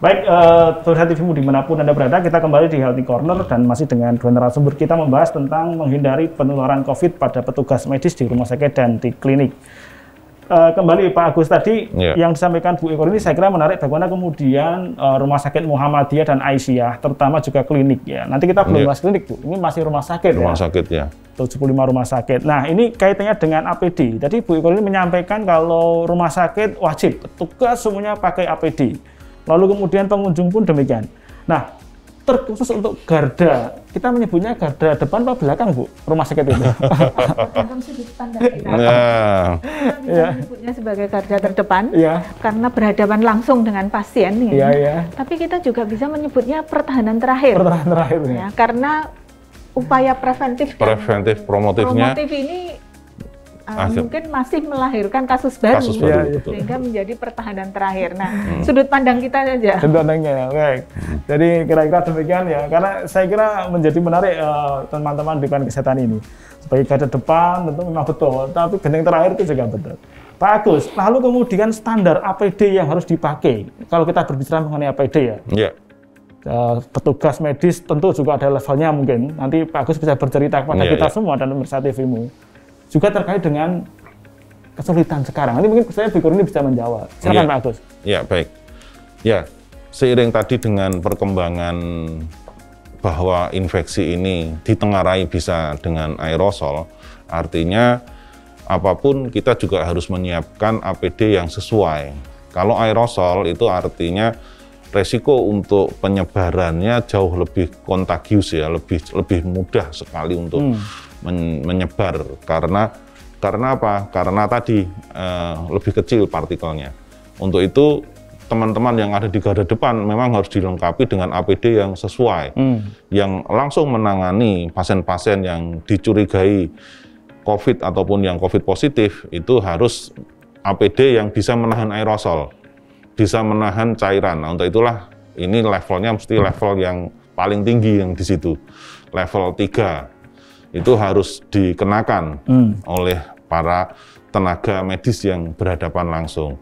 Baik, Pemirsa TVmu dimanapun Anda berada, kita kembali di Healthy Corner dan masih dengan dua narasumber kita membahas tentang menghindari penularan COVID pada petugas medis di rumah sakit dan di klinik. Kembali Pak Agus tadi yang disampaikan Bu Eko ini saya kira menarik bagaimana kemudian rumah sakit Muhammadiyah dan Aisyah, terutama juga klinik ya. Nanti kita belum bahas klinik Bu, ini masih rumah sakit rumah sakit ya. 75 rumah sakit. Nah ini kaitannya dengan APD. Tadi Bu Eko ini menyampaikan kalau rumah sakit wajib petugas semuanya pakai APD. Lalu kemudian pengunjung pun demikian. Nah, terkhusus untuk garda, kita menyebutnya garda depan atau belakang, Bu? Rumah sakit itu? Tergantung sudut pandang kita. Kita menyebutnya sebagai garda terdepan, karena berhadapan langsung dengan pasien. Tapi kita juga bisa menyebutnya pertahanan terakhir. Pertahanan terakhir. Ya, karena upaya preventif promotifnya promotif ini mungkin masih melahirkan kasus baru, sehingga menjadi pertahanan terakhir. Nah, sudut pandang kita saja. Sudut pandangnya, baik. Jadi kira-kira demikian ya, karena saya kira menjadi menarik teman-teman di bidang kesehatan ini. Sebagai garda depan tentu memang betul, tapi genteng terakhir itu juga betul. Pak Agus, lalu kemudian standar APD yang harus dipakai, kalau kita berbicara mengenai APD ya. Petugas medis tentu juga ada levelnya mungkin. Nanti Pak Agus bisa bercerita kepada kita semua dan pemirsa TVmu. Juga terkait dengan kesulitan sekarang. Nanti mungkin saya pikir ini bisa menjawab. Silakan Pak Agus. Ya, baik. Ya, seiring tadi dengan perkembangan bahwa infeksi ini ditengarai bisa dengan aerosol, artinya apapun kita juga harus menyiapkan APD yang sesuai. Kalau aerosol itu artinya resiko untuk penyebarannya jauh lebih kontagius ya, lebih mudah sekali untuk menyebar karena apa? Karena tadi lebih kecil partikelnya. Untuk itu teman-teman yang ada di garda depan memang harus dilengkapi dengan APD yang sesuai, yang langsung menangani pasien-pasien yang dicurigai COVID ataupun yang COVID positif. Itu harus APD yang bisa menahan aerosol, bisa menahan cairan. Nah, untuk itulah ini levelnya mesti level yang paling tinggi yang di situ, level 3. Itu harus dikenakan oleh para tenaga medis yang berhadapan langsung.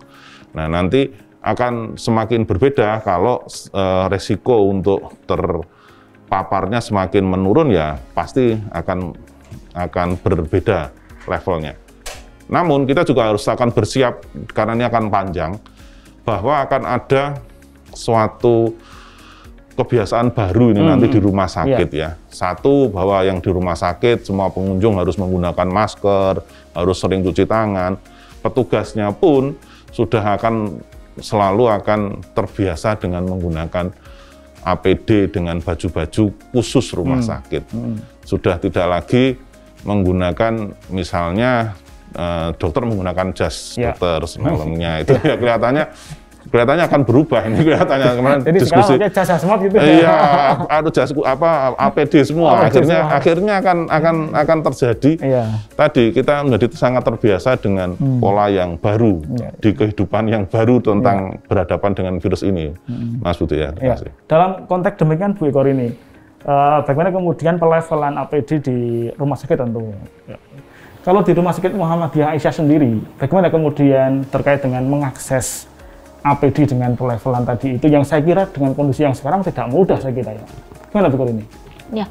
Nah, nanti akan semakin berbeda kalau resiko untuk terpaparnya semakin menurun ya pasti akan berbeda levelnya. Namun kita juga harus akan bersiap karena ini akan panjang bahwa akan ada suatu kebiasaan baru ini nanti di rumah sakit ya. Satu, bahwa yang di rumah sakit semua pengunjung harus menggunakan masker, harus sering cuci tangan. Petugasnya pun sudah selalu akan terbiasa dengan menggunakan APD dengan baju-baju khusus rumah sakit. Sudah tidak lagi menggunakan misalnya dokter menggunakan jas dokter semalamnya itu ya kelihatannya akan berubah ini kelihatannya kemarin jadi diskusi. Jadi jas hazmat gitu ya. Iya, jas APD semua. Akhirnya akan terjadi. Tadi kita menjadi sangat terbiasa dengan pola yang baru di kehidupan yang baru tentang berhadapan dengan virus ini, Mas Budi ya. Dalam konteks demikian Bu Eko ini, bagaimana kemudian pelevelan APD di rumah sakit tentunya? Kalau di rumah sakit Muhammadiyah Aisyah sendiri, bagaimana kemudian terkait dengan mengakses APD dengan pelevelan tadi itu yang saya kira dengan kondisi yang sekarang tidak mudah saya kira ya. Gimana Bu ini? Ya,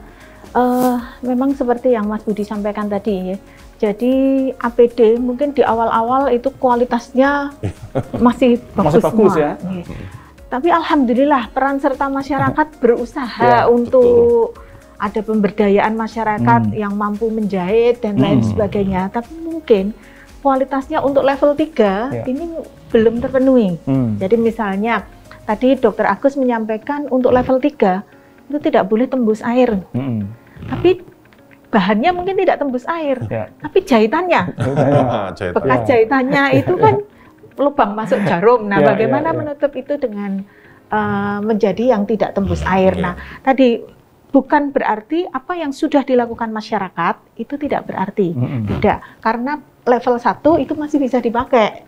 memang seperti yang Mas Budi sampaikan tadi ya. Jadi APD mungkin di awal-awal itu kualitasnya masih bagus ya. Tapi alhamdulillah peran serta masyarakat berusaha untuk ada pemberdayaan masyarakat yang mampu menjahit dan lain sebagainya. Tapi mungkin kualitasnya untuk level 3 ini belum terpenuhi. Jadi misalnya tadi Dr. Agus menyampaikan untuk level 3 itu tidak boleh tembus air. Tapi bahannya mungkin tidak tembus air, tapi jahitannya, bekas jahitannya itu kan lubang masuk jarum. Nah, bagaimana menutup itu dengan menjadi yang tidak tembus air? Nah, tadi bukan berarti apa yang sudah dilakukan masyarakat itu tidak berarti, tidak, karena level 1 itu masih bisa dipakai,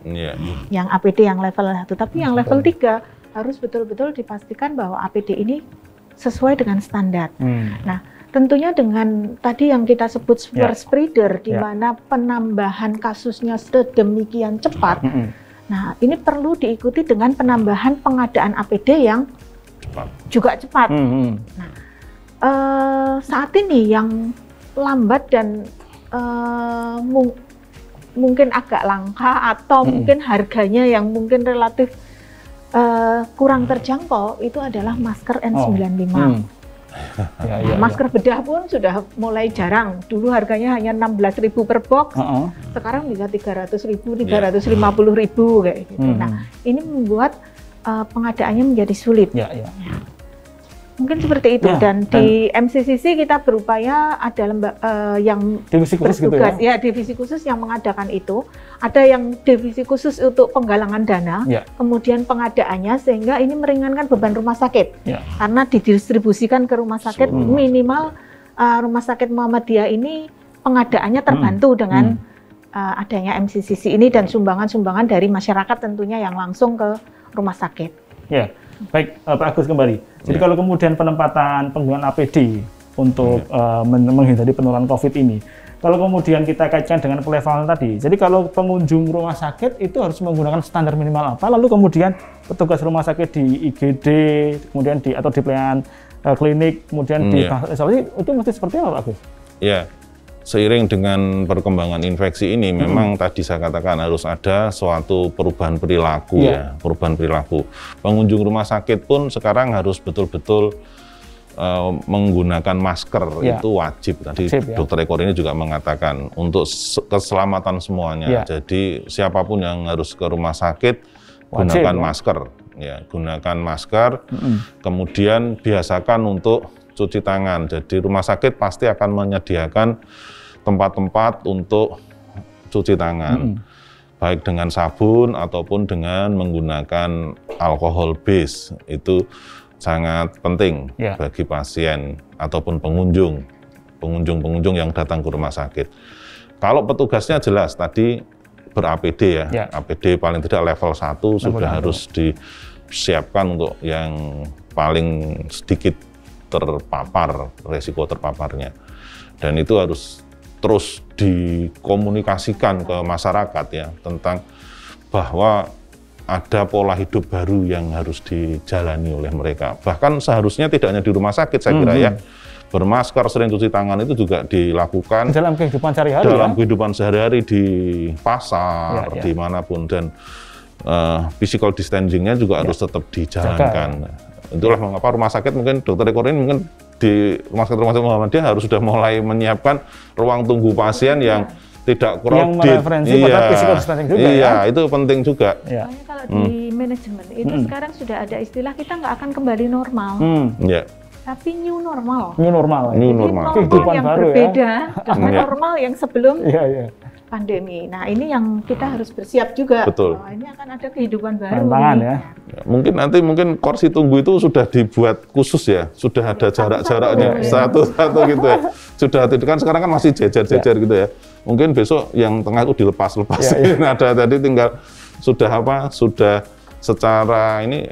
yang APD yang level 1, tapi yang level 3 harus betul-betul dipastikan bahwa APD ini sesuai dengan standar. Nah, tentunya dengan tadi yang kita sebut super spreader, di mana penambahan kasusnya sedemikian cepat. Nah, ini perlu diikuti dengan penambahan pengadaan APD yang juga cepat. Nah, saat ini yang lambat dan mungkin agak langka atau mungkin harganya yang mungkin relatif kurang terjangkau itu adalah masker N95. Masker bedah pun sudah mulai jarang. Dulu harganya hanya 16.000 per box, sekarang bisa 300.000, 350.000 kayak gitu. Nah, ini membuat pengadaannya menjadi sulit. Mungkin seperti itu. Dan di MCCC kita berupaya ada yang divisi khusus bertugas, gitu ya? Divisi khusus yang mengadakan itu. Ada yang divisi khusus untuk penggalangan dana, kemudian pengadaannya, sehingga ini meringankan beban rumah sakit. Karena didistribusikan ke rumah sakit, minimal rumah sakit Muhammadiyah ini pengadaannya terbantu dengan adanya MCCC ini dan sumbangan-sumbangan dari masyarakat tentunya yang langsung ke rumah sakit. Baik, Pak Agus kembali. Jadi kalau kemudian penempatan penggunaan APD untuk menghindari penularan COVID ini, kalau kemudian kita kaitkan dengan pelevelan tadi, jadi kalau pengunjung rumah sakit itu harus menggunakan standar minimal apa, lalu kemudian petugas rumah sakit di IGD, kemudian atau di pelayanan klinik, kemudian di isolasi, itu mesti seperti apa, Pak Agus? Seiring dengan perkembangan infeksi ini, memang tadi saya katakan harus ada suatu perubahan perilaku perubahan perilaku. Pengunjung rumah sakit pun sekarang harus betul-betul menggunakan masker, itu wajib. Tadi Dr. Eko ini juga mengatakan untuk keselamatan semuanya. Jadi siapapun yang harus ke rumah sakit, gunakan masker. Gunakan masker, kemudian biasakan untuk cuci tangan. Jadi rumah sakit pasti akan menyediakan tempat-tempat untuk cuci tangan, baik dengan sabun ataupun dengan menggunakan alkohol base. Itu sangat penting bagi pasien ataupun pengunjung yang datang ke rumah sakit. Kalau petugasnya jelas tadi ber-APD APD paling tidak level 1 sudah harus disiapkan untuk yang paling sedikit terpapar, resiko terpaparnya. Dan itu harus terus dikomunikasikan ke masyarakat tentang bahwa ada pola hidup baru yang harus dijalani oleh mereka. Bahkan seharusnya tidak hanya di rumah sakit, saya kira bermasker, sering cuci tangan itu juga dilakukan dalam kehidupan sehari-hari. Dalam kehidupan sehari-hari di pasar, dimanapun, dan physical distancing-nya juga harus tetap dijalankan. Itulah mengapa rumah sakit mungkin Dr. Eko ini mungkin di rumah sakit Muhammadiyah harus sudah mulai menyiapkan ruang tunggu pasien yang tidak crowded. Yang mereferensi pada physical distancing juga. Itu penting juga. Makanya kalau di manajemen itu sekarang sudah ada istilah kita nggak akan kembali normal. Tapi new normal. New normal. Normal yang baru berbeda dengan normal yang sebelum pandemi. Nah, ini yang kita harus bersiap juga. Betul. Bahwa ini akan ada kehidupan baru. Mungkin nanti kursi tunggu itu sudah dibuat khusus sudah ada jarak-jaraknya satu-satu gitu Sudah kan sekarang kan masih jejer-jejer gitu Mungkin besok yang tengah itu dilepas-lepas. Ada tadi tinggal sudah secara ini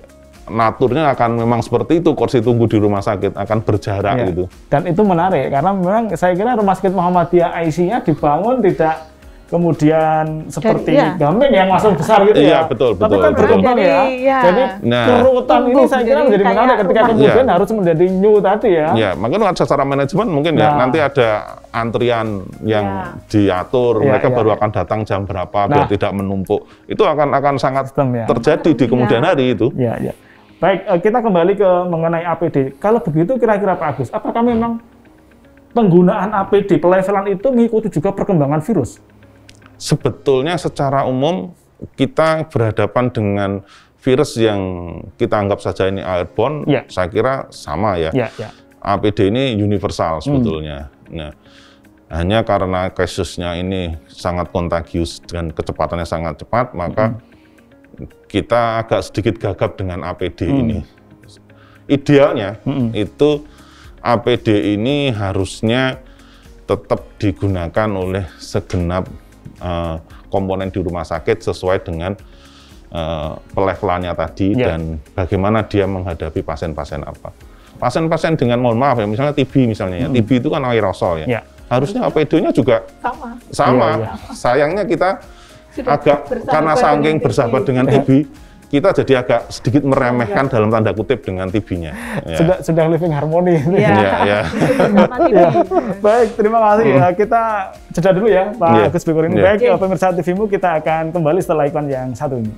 naturnya akan memang seperti itu, kursi tunggu di rumah sakit akan berjarak gitu. Dan itu menarik karena memang saya kira rumah sakit Muhammadiyah IC-nya dibangun tidak kemudian seperti Gamping yang langsung besar gitu betul. Tapi kan berkembang Jadi kerutan ini saya kira menjadi menarik ketika kemudian harus menjadi new tadi makanya secara manajemen mungkin nanti ada antrian yang diatur, mereka baru akan datang jam berapa biar tidak menumpuk. Itu akan sangat terjadi di kemudian hari itu. Baik, kita kembali ke mengenai APD. Kalau begitu kira-kira Pak Agus, apakah memang penggunaan APD pelevelan itu mengikuti juga perkembangan virus? Sebetulnya secara umum kita berhadapan dengan virus yang kita anggap saja ini airborne, saya kira sama APD ini universal sebetulnya. Nah, hanya karena kasusnya ini sangat kontagius dan kecepatannya sangat cepat, maka kita agak sedikit gagap dengan APD ini. Idealnya itu APD ini harusnya tetap digunakan oleh segenap komponen di rumah sakit sesuai dengan pelevelannya tadi dan bagaimana dia menghadapi pasien-pasien apa. Pasien-pasien dengan mohon maaf misalnya TB misalnya TB itu kan aerosol harusnya APD-nya juga sama. Sayangnya kita agak karena saking bersahabat dengan TB, kita jadi agak sedikit meremehkan dalam tanda kutip dengan TB-nya. Ya. Sudah living harmoni. Ya. Baik, terima kasih. Kita jeda dulu ya, Pak Agus Bikorini. Baik, pemirsa TVmu, kita akan kembali setelah iklan yang satu ini.